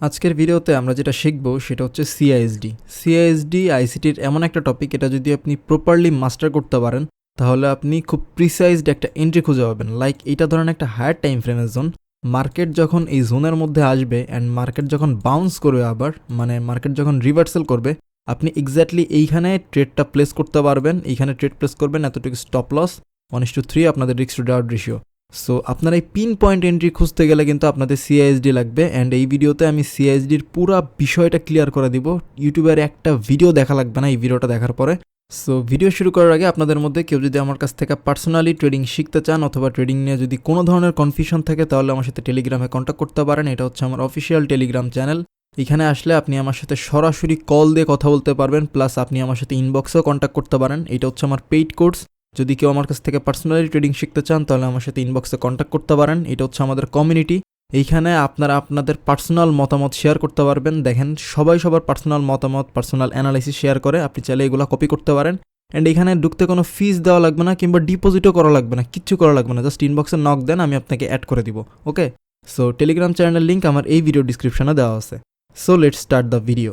আজকের ভিডিওতে আমরা যেটা শিখবো সেটা হচ্ছে সিআইএসডি। সিআইএসডি আইসিটির এমন একটা টপিক, এটা যদি আপনি প্রপারলি মাস্টার করতে পারেন তাহলে আপনি খুব প্রিসাইজড একটা এন্ট্রি খুঁজে পাবেন। লাইক এটা ধরেন একটা হায়ার টাইম ফ্রেমের জোন। মার্কেট যখন এই জোনের মধ্যে আসবে অ্যান্ড মার্কেট যখন বাউন্স করবে, আবার মানে মার্কেট যখন রিভার্সাল করবে, আপনি এক্স্যাক্টলি এইখানে ট্রেডটা প্লেস করতে পারবেন। এইখানে ট্রেড প্লেস করবেন, এতটুকু স্টপ লস 1:3 আপনাদের risk to reward ratio. So আপনারা এই পিন পয়েন্ট এন্ট্রি খুঁজতে গেলে কিন্তু আপনাদের সিআইএসডি লাগবে। অ্যান্ড এই ভিডিওতে আমি সিআইএসডির পুরো বিষয়টা ক্লিয়ার করে দিব। ইউটিউবের একটা ভিডিও দেখা লাগবে না এই ভিডিওটা দেখার পরে। সো ভিডিও শুরু করার আগে আপনাদের মধ্যে কেউ যদি আমার কাছ থেকে পার্সোনালি ট্রেডিং শিখতে চান অথবা ট্রেডিং নিয়ে যদি কোনো ধরনের কনফিউশন থাকে তাহলে আমার সাথে টেলিগ্রামে কন্ট্যাক্ট করতে পারেন। এটা হচ্ছে আমার অফিসিয়াল টেলিগ্রাম চ্যানেল। এখানে আসলে আপনি আমার সাথে সরাসরি কল দিয়ে কথা বলতে পারবেন, প্লাস আপনি আমার সাথে ইনবক্সেও কন্ট্যাক্ট করতে পারেন। এটা হচ্ছে আমার পেইড কোর্স। যদি কেউ আমার কাছ থেকে পার্সোনালি ট্রেডিং শিখতে চান তাহলে আমার সাথে ইনবক্সে কন্ট্যাক্ট করতে পারেন। এটা হচ্ছে আমাদের কমিউনিটি। এইখানে আপনারা আপনাদের পার্সোনাল মতামত শেয়ার করতে পারবেন। দেখেন সবাই সবার পার্সোনাল মতামত, পার্সোনাল অ্যানালাইসিস শেয়ার করে। আপনি চাইলে এগুলো কপি করতে পারেন। অ্যান্ড এখানে ঢুকতে কোনো ফিস দেওয়া লাগবে না, কিংবা ডিপোজিটও করা লাগবে না, কিচ্ছু করা লাগবে না। জাস্ট ইনবক্সে নক দেন, আমি আপনাকে অ্যাড করে দিব। ওকে, সো টেলিগ্রাম চ্যানেলের লিঙ্ক আমার এই ভিডিও ডিসক্রিপশনে দেওয়া আছে। So let's start the video.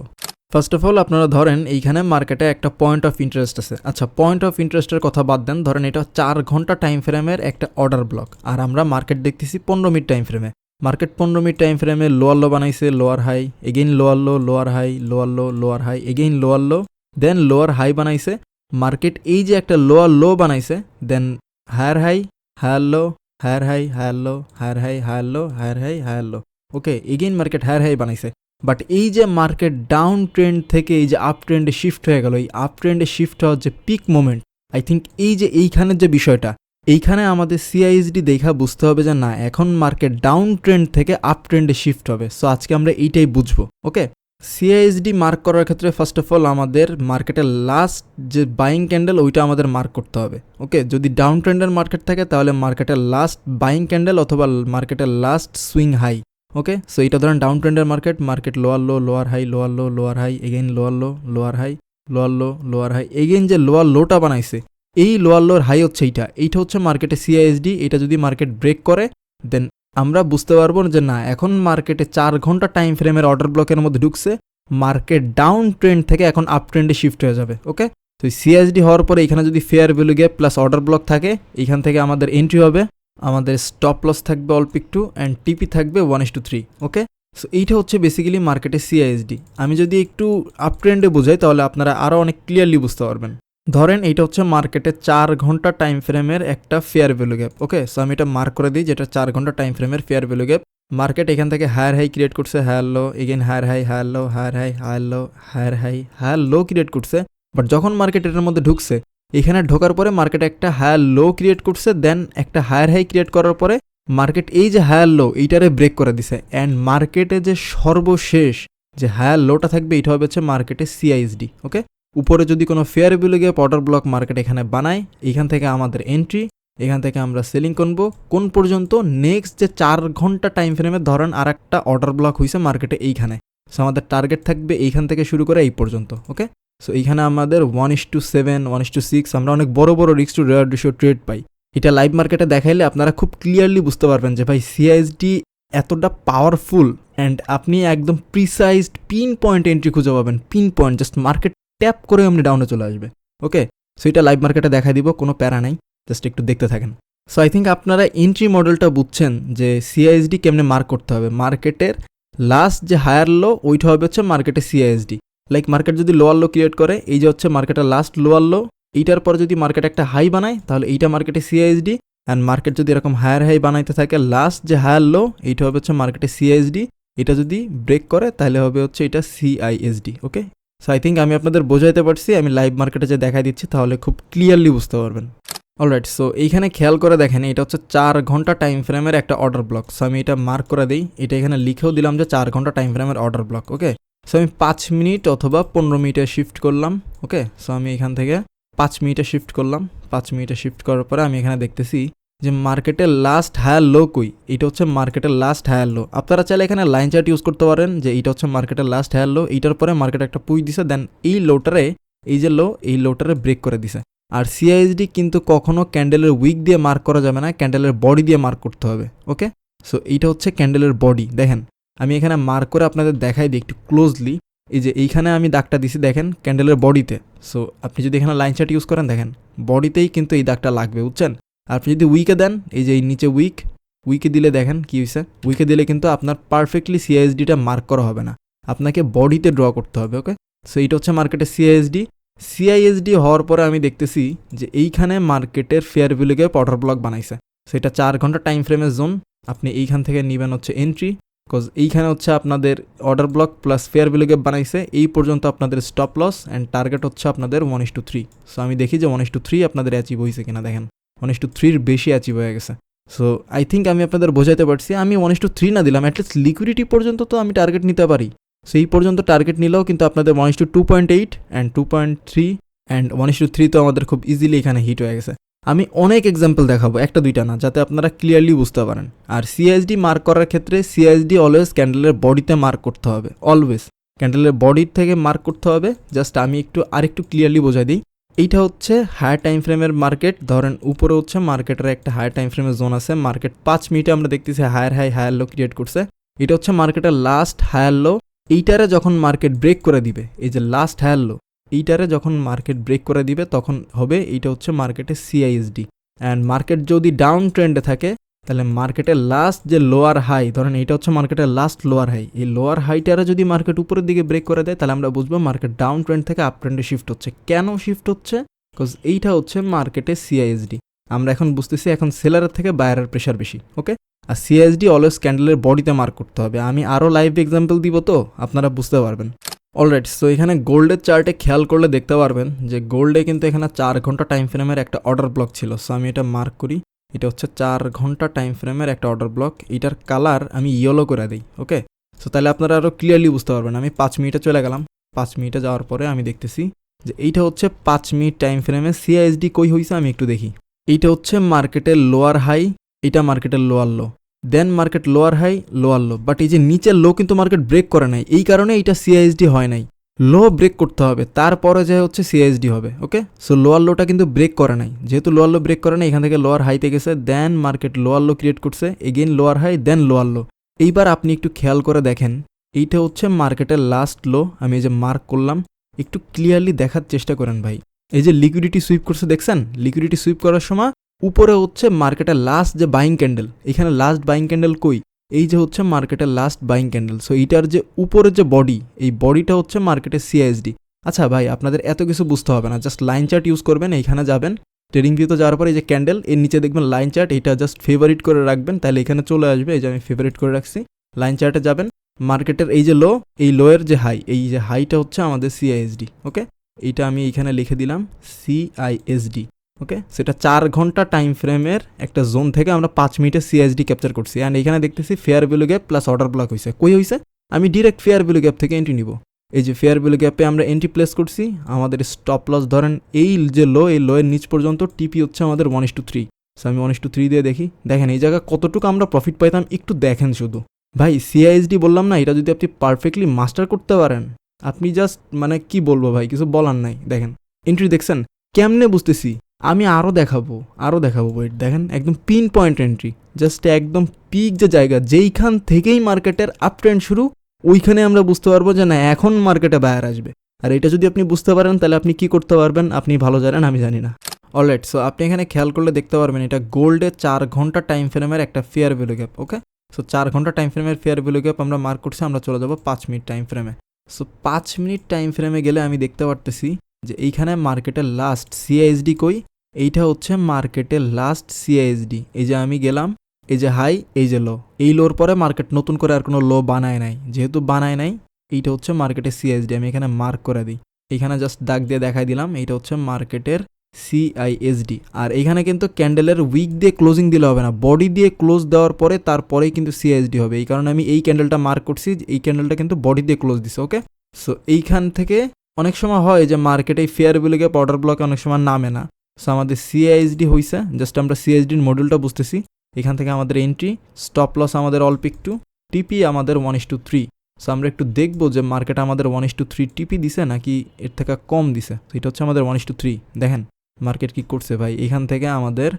First of all আপনারা ধরেন এইখানে মার্কেটে একটা পয়েন্ট অফ ইন্টারেস্ট আছে। আচ্ছা, পয়েন্ট অফ ইন্টারেস্টের কথা বাদ দেন, ধরেন এটা 4 ঘন্টা টাইম ফ্রেমের একটা অর্ডার ব্লক, আর আমরা মার্কেট দেখতেছি 15 মিনিট টাইম ফ্রেমে। মার্কেট 15 মিনিট টাইম ফ্রেমে লোয়ার লো বানাইছে, lower high, again lower low, lower high, lower low, lower high, again lower low, then lower high বানাইছে। মার্কেট এই যে একটা লোয়ার লো বানাইছে, then higher high, higher low, higher high, higher low, higher high, higher low, higher high, higher low. Okay, again market higher high বানাইছে। But এই যে market down trend থেকে এই যে আপ ট্রেন্ডে শিফট হয়ে গেল, এই আপ ট্রেন্ডে শিফট হওয়ার যে পিক মোমেন্ট, আই থিঙ্ক এই যে এইখানের যে বিষয়টা, এইখানে আমাদের সিআইএসডি দেখা বুঝতে হবে যে না, এখন মার্কেট ডাউন ট্রেন্ড থেকে আপ ট্রেন্ডে শিফট হবে। সো আজকে আমরা এইটাই বুঝবো। ওকে, সিআইএসডি মার্ক করার ক্ষেত্রে ফার্স্ট অফ অল আমাদের মার্কেটের লাস্ট যে বাইং ক্যান্ডেল ওইটা আমাদের মার্ক করতে হবে। ওকে, যদি ডাউন ট্রেন্ডের মার্কেট থাকে তাহলে মার্কেটের লাস্ট বাইং ক্যান্ডেল অথবা মার্কেটের last swing high. Okay, so এটা ধরেন ডাউন ট্রেন্ডের market, market lower low, lower high, lower low, lower high, again lower low, lower high, lower low, lower high, again যে লোয়ার লোটা বানাইছে, এই লোয়ার লোর হাই হচ্ছে এইটা হচ্ছে মার্কেটে সিআইএসডি। এটা যদি মার্কেট ব্রেক করে দেন আমরা বুঝতে পারবো যে না, এখন মার্কেটে 4 ঘন্টা টাইম ফ্রেমের অর্ডার ব্লকের মধ্যে ঢুকছে, মার্কেট ডাউন ট্রেন্ড থেকে এখন আপ ট্রেন্ডে শিফট হয়ে যাবে। ওকে, তো সিআইএসডি হওয়ার পরে এখানে যদি fair value gap plus order block থাকে, এখান থেকে আমাদের এন্ট্রি হবে, আমাদের স্টপ লস থাকবে অল্প একটু, অ্যান্ড টিপি থাকবে 1:3। ওকে, সো এইটা হচ্ছে বেসিক্যালি মার্কেটে সিআইএসডি। আমি যদি একটু আপ ট্রেন্ডে বোঝাই তাহলে আপনারা আরও অনেক ক্লিয়ারলি বুঝতে পারবেন। ধরেন এইটা হচ্ছে মার্কেটে 4 ঘন্টা টাইম ফ্রেমের একটা ফেয়ার ভ্যালু গ্যাপ। ওকে, সো আমি এটা মার্ক করে দিই, যেটা 4 ঘন্টা টাইম ফ্রেমের ফেয়ার ভ্যালু গ্যাপ। মার্কেট এখান থেকে হায়ার হাই ক্রিয়েট করছে, higher low, again higher high, higher low, higher high, higher low, higher high, higher low create করছে। বাট যখন মার্কেট এটার মধ্যে ঢুকছে, এখানে ঢোকার পরে মার্কেট একটা হায়ার লো ক্রিয়েট করছে, দেন একটা হায়ার হাই ক্রিয়েট করার পরে মার্কেট এই যে হায়ার লো এইটারে ব্রেক করে দিছে। অ্যান্ড মার্কেটে যে সর্বশেষ যে হায়ার লোটা থাকবে এটা হবে হচ্ছে মার্কেটে সিআইএসডি। ওকে, উপরে যদি কোনো fair value gap order block market এখানে বানায়, এখান থেকে আমাদের এন্ট্রি, এখান থেকে আমরা সেলিং করবো কোন পর্যন্ত, নেক্সট যে 4 ঘন্টা টাইম ফ্রেমে ধরেন আর একটা অর্ডার ব্লক হয়েছে মার্কেটে এইখানে। সো আমাদের টার্গেট থাকবে এইখান থেকে শুরু করে এই পর্যন্ত। ওকে, সো এইখানে আমাদের 1:7, 1:6 আমরা অনেক বড় বড় risk to reward ratio trade পাই। এটা লাইভ মার্কেটে দেখাইলে আপনারা খুব ক্লিয়ারলি বুঝতে পারবেন যে ভাই সিআইএসডি এতটা পাওয়ারফুল, অ্যান্ড আপনি একদম প্রিসাইজড পিন পয়েন্ট এন্ট্রি খুঁজে পাবেন। Pin point just market tap করে আপনি ডাউনে চলে আসবে। ওকে, সো এটা লাইভ মার্কেটে দেখাই দিব, কোনো প্যারা নাই, জাস্ট একটু দেখতে থাকেন। সো আই থিঙ্ক আপনারা এন্ট্রি মডেলটা বুঝছেন যে সিআইএসডি কেমনে মার্ক করতে হবে। মার্কেটের লাস্ট যে হায়ার লো ওইটা হবে হচ্ছে মার্কেটে সিআইএসডি। লাইক মার্কেট যদি লোয়ার লো ক্রিয়েট করে, এই যে হচ্ছে মার্কেটের লাস্ট লোয়ার লো, এইটার পরে যদি মার্কেট একটা হাই বানায় তাহলে এইটা মার্কেটে সিআইএসডি। অ্যান্ড মার্কেট যদি এরকম হায়ার হাই বানাইতে থাকে, লাস্ট যে হায়ার লো এইটা হবে হচ্ছে মার্কেটে সিআইএসডি। এটা যদি ব্রেক করে তাহলে হবে হচ্ছে এটা CISD. Okay, so I think আমি আপনাদের বোঝাইতে পারছি। আমি লাইভ মার্কেটে যে দেখাই দিচ্ছি তাহলে খুব ক্লিয়ারলি বুঝতে পারবেন। অলরাইট, সো এইখানে খেয়াল করে দেখেন, এটা হচ্ছে 4 ঘন্টা টাইম ফ্রেমের একটা অর্ডার ব্লক। সো আমি এটা মার্ক করে দিই, এটা এখানে লিখেও দিলাম যে 4 ঘন্টা টাইম ফ্রেমের অর্ডার ব্লক। ওকে, সো আমি 5 মিনিট অথবা 15 মিনিটে শিফট করলাম। ওকে, সো আমি এখান থেকে 5 মিনিটে শিফট করলাম। 5 মিনিটে শিফট করার পরে আমি এখানে দেখতেছি যে মার্কেটের লাস্ট হায়ার লো কই, এটা হচ্ছে মার্কেটের লাস্ট হায়ার লো। আপনারা চাইলে এখানে লাইন চার্ট ইউজ করতে পারেন যে এইটা হচ্ছে মার্কেটের লাস্ট হায়ার লো। এইটার পরে মার্কেট একটা পুশ দিছে, দেন এই লোটারে, এই যে লো, এই লোটারে ব্রেক করে দিছে। আর সিআইএসডি কিন্তু কখনো ক্যান্ডেলের উইক দিয়ে মার্ক করা যাবে না, ক্যান্ডেলের বডি দিয়ে মার্ক করতে হবে। ওকে, সো এইটা হচ্ছে ক্যান্ডেলের বডি। দেখেন আমি এখানে মার্ক করে আপনাদের দেখাই দিই একটু ক্লোজলি। এই যে এইখানে আমি দাগটা দিছি দেখেন ক্যান্ডেলের বডিতে। সো আপনি যদি এখানে লাইন চার্ট ইউজ করেন দেখেন বডিতেই কিন্তু এই দাগটা লাগবে, বুঝছেন। আর আপনি যদি উইকে দেন, এই যে এই নিচে উইকে দিলে দেখেন কী হয়েছে, উইকে দিলে কিন্তু আপনার পারফেক্টলি সিআইএসডিটা মার্ক করা হবে না, আপনাকে বডিতে ড্র করতে হবে। ওকে, সো এইটা হচ্ছে মার্কেটের সিআইএসডি হওয়ার পরে আমি দেখতেছি যে এইখানে মার্কেটের fair value gap order block বানাইছে। সেটা 4 ঘন্টা টাইম ফ্রেমের জোন। আপনি এইখান থেকে নেবেন হচ্ছে এন্ট্রি, বিকজ এইখানে হচ্ছে আপনাদের order block plus fair value gap বানাইছে। এই পর্যন্ত আপনাদের স্টপ লস অ্যান্ড টার্গেট হচ্ছে আপনাদের 1:3। সো আমি দেখি যে 1:3 আপনাদের অ্যাচিভ হয়েছে কিনা। দেখেন 1:3 বেশি অ্যাচিভ হয়ে গেছে। সো আই থিঙ্ক আমি আপনাদের বোঝাতে পারছি। আমি 1:3 না দিলাম, অ্যাটলিস্ট লিকুইডিটি পর্যন্ত তো আমি টার্গেট নিতে পারি। সেই পর্যন্ত টার্গেট নিলেও কিন্তু আপনাদের 1:2.8 অ্যান্ড 2.3 অ্যান্ড 1:3 তো আমাদের খুব ইজিলি এখানে হিট হয়ে গেছে। আমি অনেক এক্সাম্পল দেখাবো, একটা দুইটা না, যাতে আপনারা ক্লিয়ারলি বুঝতে পারেন। আর সিআইএসডি মার্ক করার ক্ষেত্রে সিআইএসডি অলওয়েজ ক্যান্ডেলের বডিতে মার্ক করতে হবে, অলওয়েজ ক্যান্ডেলের বডির থেকে মার্ক করতে হবে। জাস্ট আমি আরেকটু ক্লিয়ারলি বোঝাই দিই। এইটা হচ্ছে হায়ার টাইম ফ্রেমের মার্কেট। ধরেন উপরে হচ্ছে মার্কেটের একটা হায়ার টাইম ফ্রেমের জোন আছে। মার্কেট 5 মিনিটে আমরা দেখতেছি হায়ার লো ক্রিয়েট করছে। এটা হচ্ছে মার্কেটের লাস্ট হায়ার লো। এইটারে যখন মার্কেট ব্রেক করে দিবে, এই যে লাস্ট হায়ার লো, এইটারে যখন মার্কেট ব্রেক করে দিবে তখন হবে এইটা হচ্ছে মার্কেটের সিআইএসডি। অ্যান্ড মার্কেট যদি ডাউন ট্রেন্ডে থাকে তাহলে মার্কেটের লাস্ট যে লোয়ার হাই, ধরেন এইটা হচ্ছে মার্কেটের লাস্ট লোয়ার হাই, এই লোয়ার হাইটারে যদি মার্কেট উপরের দিকে ব্রেক করে দেয় তাহলে আমরা বুঝবো মার্কেট ডাউন ট্রেন্ড থেকে আপ ট্রেন্ডে শিফট হচ্ছে। কেন শিফট হচ্ছে? বিকজ এইটা হচ্ছে মার্কেটের সিআইএসডি। আমরা এখন বুঝতেছি এখন সেলারের থেকে বায়ারের প্রেশার বেশি। ওকে, আর সিআইএসডি অলওয়েজ ক্যান্ডেলের বডিতে মার্ক করতে হবে। আমি আরও লাইভ এক্সাম্পল দিব তো আপনারা বুঝতে পারবেন। অলরাইট, সো এখানে গোল্ডের চার্টে খেয়াল করলে দেখতে পারবেন যে গোল্ডে কিন্তু এখানে 4 ঘন্টা টাইম ফ্রেমের একটা অর্ডার ব্লক ছিল। সো আমি এটা মার্ক করি, এটা হচ্ছে 4 ঘন্টা টাইম ফ্রেমের একটা অর্ডার ব্লক। এটার কালার আমি ইয়েলো করে দিই। ওকে, সো তাহলে আপনারা আরও ক্লিয়ারলি বুঝতে পারবেন। আমি 5 মিনিটে চলে গেলাম। 5 মিনিটে যাওয়ার পরে আমি দেখতেছি যে এইটা হচ্ছে 5 মিনিট টাইম ফ্রেমে সিআইএসডি কই হয়েছে আমি একটু দেখি। এইটা হচ্ছে মার্কেটের লোয়ার হাই, এটা মার্কেটের lower low, then market lower high lower low. But এই যে নিচের লো কিন্তু মার্কেট ব্রেক করে নাই, এই কারণে এইটা সিআইএসডি হয় নাই। লো ব্রেক করতে হবে, তারপরে যে হচ্ছে সিআইএসডি হবে। ওকে, সো লোয়ার লোটা কিন্তু ব্রেক করে নাই। যেহেতু লোয়ার লো ব্রেক করে নাই, এখান থেকে লোয়ার হাইতে গেছে, দেন মার্কেট লোয়ার লো ক্রিয়েট করছে, এগেইন লোয়ার হাই, দেন লোয়ার লো। এইবার আপনি একটু খেয়াল করে দেখেন, এইটা হচ্ছে মার্কেটের লাস্ট লো। আমি এই যে মার্ক করলাম, একটু ক্লিয়ারলি দেখার চেষ্টা করেন ভাই। এই যে লিকুইডিটি সুইপ করছে দেখছেন, লিকুইডিটি সুইপ করার সময় উপরে হচ্ছে মার্কেটের লাস্ট যে বাইং ক্যান্ডেল, এখানে লাস্ট বাইং ক্যান্ডেল কই, এই যে হচ্ছে মার্কেটের লাস্ট বাইং ক্যান্ডেল। সো এইটার যে উপরের যে বডি, এই বডিটা হচ্ছে মার্কেটের সিআইএসডি। আচ্ছা ভাই, আপনাদের এত কিছু বুঝতে হবে না, জাস্ট লাইন চার্ট ইউজ করবেন। এইখানে যাবেন ট্রেডিং ভিউতে যাওয়ার পরে এই যে ক্যান্ডেল, এর নিচে দেখবেন লাইন চার্ট, এটা জাস্ট ফেভারিট করে রাখবেন, তাহলে এখানে চলে আসবে। এই যে আমি ফেভারিট করে রাখছি, লাইন চার্টে যাবেন, মার্কেটের এই যে লো, এই লোয়ের যে হাই, এই যে হাইটা হচ্ছে আমাদের সিআইএসডি। ওকে, এইটা আমি এইখানে লিখে দিলাম সিআইএসডি। ওকে, সেটা 4 ঘন্টা টাইম ফ্রেমের একটা জোন থেকে আমরা 5 মিনিটে সিআইএসডি ক্যাপচার করছি। অ্যান্ড এখানে দেখতেছি fair value gap plus order block হয়েছে। কই হয়েছে? আমি ডিরেক্ট ফেয়ার ভ্যালু গ্যাপ থেকে এন্ট্রি নিব। এই যে ফেয়ার ভ্যালু গ্যাপে আমরা এন্ট্রি প্লেস করছি। আমাদের স্টপ লস ধরেন এই যে লো, এই লোয়ের নিচ পর্যন্ত টিপি হচ্ছে আমাদের 1:3। সো আমি 1:3 দিয়ে দেখি, দেখেন এই জায়গায় কতটুকু আমরা প্রফিট পাইতাম একটু দেখেন শুধু। ভাই সিআইএসডি বললাম না, এটা যদি আপনি পারফেক্টলি মাস্টার করতে পারেন, আপনি জাস্ট মানে কি বলবো ভাই, কিছু বলার নাই। দেখেন এন্ট্রি দেখছেন কেমনে বুঝতেছি, আমি আরও দেখাবো ওয়েট। দেখেন একদম পিন পয়েন্ট এন্ট্রি, জাস্ট একদম পিক যে জায়গা, যেইখান থেকেই মার্কেটের আপ ট্রেন্ড শুরু, ওইখানে আমরা বুঝতে পারবো যে না এখন মার্কেটে বায়ার আসবে। আর এটা যদি আপনি বুঝতে পারেন তাহলে আপনি কি করতে পারবেন আপনি ভালো জানেন, আমি জানি না। অলরাইট, সো আপনি এখানে খেয়াল করলে দেখতে পারবেন এটা গোল্ডে 4 ঘন্টা টাইম ফ্রেমের একটা ফেয়ার ভ্যালু গ্যাপ। ওকে, সো 4 ঘন্টা টাইম ফ্রেমের ফেয়ার ভ্যালু গ্যাপ আমরা মার্ক করছি। আমরা চলে যাবো 5 মিনিট টাইম ফ্রেমে। সো 5 মিনিট টাইম ফ্রেমে গেলে আমি দেখতে পারতেছি যে এইখানে মার্কেটের লাস্ট সিআইএসডি কই, এইটা হচ্ছে মার্কেটের লাস্ট সিআইএসডি। এই যে আমি গেলাম, এই যে হাই, এই যে লো, এই লোর পরে মার্কেট নতুন করে আর কোনো লো বানায় নাই। যেহেতু বানায় নাই, এইটা হচ্ছে মার্কেটের সিআইএসডি। আমি এখানে মার্ক করে দিই, এখানে জাস্ট দাগ দিয়ে দেখাই দিলাম, এইটা হচ্ছে মার্কেটের সিআইএসডি। আর এখানে কিন্তু ক্যান্ডেলের উইক দিয়ে ক্লোজিং দিলে হবে না, বডি দিয়ে ক্লোজ দেওয়ার পরে তারপরেই কিন্তু সিআইএসডি হবে। এই কারণে আমি এই ক্যান্ডেলটা মার্ক করছি, এই ক্যান্ডেলটা কিন্তু বডি দিয়ে ক্লোজ দিছে। ওকে, সো এইখান থেকে অনেক সময় হয় যে মার্কেটে ফেয়ার ভ্যালু গ্যাপ অর্ডার ব্লকে অনেক সময় নামে না। সো আমাদের সিআইএসডি হয়েছে, জাস্ট আমরা সিআইএসডির মডেলটা বুঝতেছি। এখান থেকে আমাদের এন্ট্রি, স্টপ লস আমাদের অল পিক 2, টিপি আমাদের 1:3। সো আমরা একটু দেখবো যে মার্কেট আমাদের 1:3 টিপি দিছে নাকি এর থেকে কম দিছে। তো এটা হচ্ছে আমাদের 1:3। দেখেন মার্কেট কি করছে ভাই, এখান থেকে আমাদের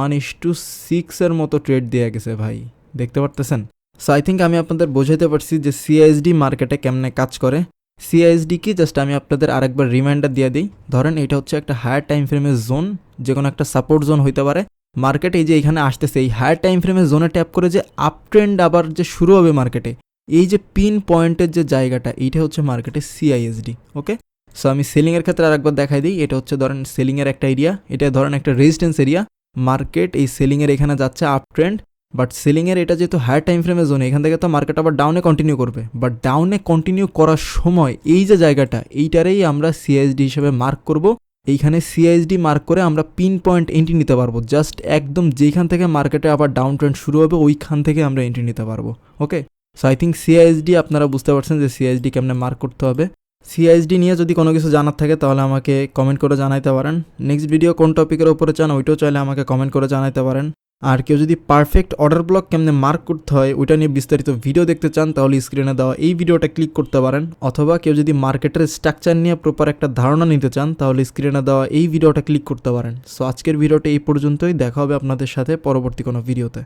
1:6 এর মতো ট্রেড দেওয়া গেছে ভাই, দেখতে পারতেছেন। সো আই থিঙ্ক আমি আপনাদের বোঝাতে পারছি যে সিআইএসডি মার্কেটে কেমনে কাজ করে। সিআইএসডি কি জাস্ট আমি আপনাদের আরেকবার রিমাইন্ডার দিয়ে দিই। ধরেন এটা হচ্ছে একটা হায়ার টাইম ফ্রেমের জোন, যে কোনো একটা সাপোর্ট জোন হইতে পারে। মার্কেট এই যে এখানে আসতেছে, এই হায়ার টাইম ফ্রেমের জোনে ট্যাপ করে যে আপ ট্রেন্ড আবার যে শুরু হবে মার্কেটে, এই যে পিন পয়েন্টের যে জায়গাটা, এইটা হচ্ছে মার্কেটে সিআইএসডি। ওকে, সো আমি সেলিংয়ের ক্ষেত্রে আরেকবার দেখাই দিই। এটা হচ্ছে ধরেন সেলিংয়ের একটা এরিয়া, এটা ধরেন একটা রেজিস্ট্যান্স এরিয়া। মার্কেট এই সেলিংয়ের এখানে যাচ্ছে আপ ট্রেন্ড, বাট সেলিংয়ের এটা যেহেতু হায়ার টাইম ফ্রেমের জোন, এখান থেকে তো মার্কেট আবার ডাউনে কন্টিনিউ করবে। বাট ডাউনে কন্টিনিউ করার সময় এই যে জায়গাটা, এইটারেই আমরা সিআইএসডি হিসেবে মার্ক করব। এইখানে সিআইএসডি মার্ক করে আমরা পিন পয়েন্ট এন্ট্রি নিতে পারবো। জাস্ট একদম যেখান থেকে মার্কেটে আবার ডাউন ট্রেন্ড শুরু হবে ওইখান থেকে আমরা এন্ট্রি নিতে পারবো। ওকে, সো আই থিঙ্ক সিআইএসডি আপনারা বুঝতে পারছেন যে সিআইএসডি কেমনে মার্ক করতে হবে। সিআইএসডি নিয়ে যদি কোনো কিছু জানার থাকে তাহলে আমাকে কমেন্ট করে জানাইতে পারেন। নেক্সট ভিডিও কোন টপিকের উপরে চান ওইটাও চাইলে আমাকে কমেন্ট করে জানাইতে পারেন। আর কেউ যদি পারফেক্ট অর্ডার ব্লক কেমনে মার্ক করতে হয় ওইটা নিয়ে বিস্তারিত ভিডিও দেখতে চান তাহলে স্ক্রিনে দেওয়া এই ভিডিওটা ক্লিক করতে পারেন। অথবা কেউ যদি মার্কেটের স্ট্রাকচার নিয়ে প্রপার একটা ধারণা নিতে চান তাহলে স্ক্রিনে দেওয়া এই ভিডিওটা ক্লিক করতে পারেন। সো আজকের ভিডিওটা এই পর্যন্তই, দেখা হবে আপনাদের সাথে পরবর্তী কোনো ভিডিওতে।